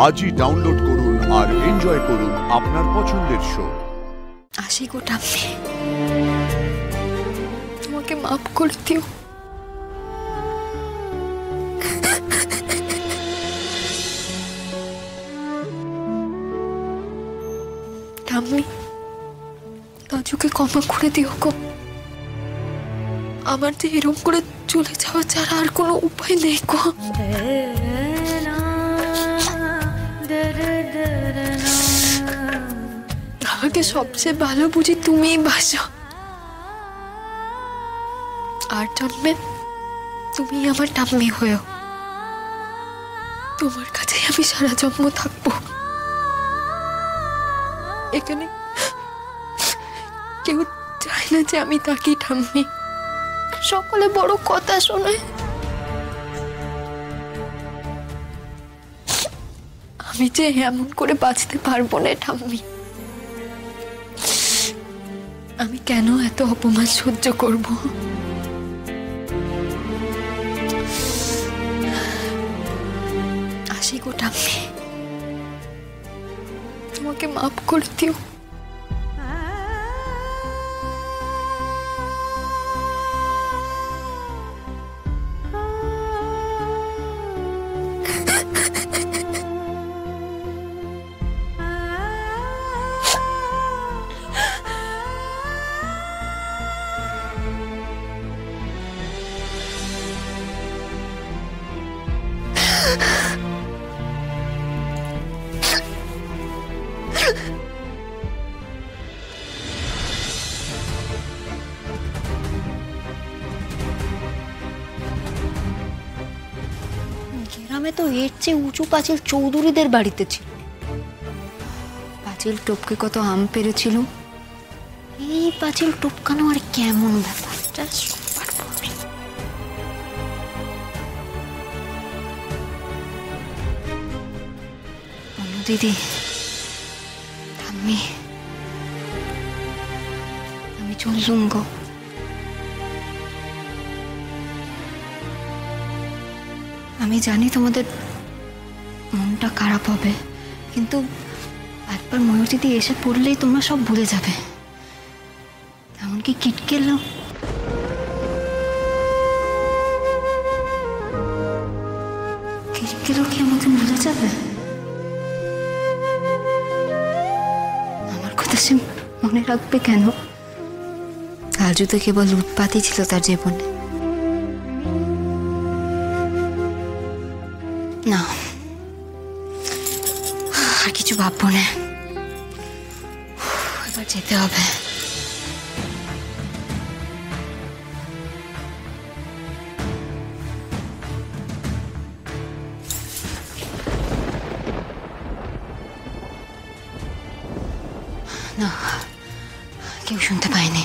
আজই ডাউনলোড করুন আর এনজয় করুন আপনার পছন্দের শো। আসি গো ঠাম্মি, তোমাকে মাফ করে দিও। ঠাম্মি, রাজুকে ক্ষমা করে দিও গো। আমার যে এরকম করে চলে যাওয়া ছাড়া আর কোনো উপায় নেই গো। আমাকে সবচেয়ে ভালো বুঝি তুমিই বাসো। আর জন্মে তুমি আমার ঠাম্মি হয়েও। তোমার কাছে আমি সারা জন্ম থাকবো। এখানে কেউ চায় না যে আমি থাকি ঠাম্মি। সকলে বড় কথা শোনায়। আমি যে এমন করে বাঁচতে পারবো না ঠাম্মি। আমি কেন এত অপমান সহ্য করব? আসি গো ঠাম্মি, তোমাকে মাফ করে দিও। গ্রামে তো এর চেয়ে উঁচু পাঁচিল চৌধুরীদের বাড়িতে ছিল। পাঁচিল টপকে কত আম পেরেছিল। এই পাঁচিল টপকানো আর কেমন ব্যাপারটা দিদি, ঠাম্মি, আমি চললুম গো। আমি জানি তোমাদের মনটা খারাপ হবে, কিন্তু একবার ময়ূর দিদি এসে পড়লেই তোমরা সব ভুলে যাবে। এমনকি কিটকেলও। কিটকেলও কি আমাকে ভুলে যাবে? আমার কথা সে মনে রাখবে কেন? রাজু তো কেবল উৎপাতই ছিল তার জীবনে। না, আর কিছু ভাববো না। এবার যেতে হবে। না, কেউ শুনতে পায়নি।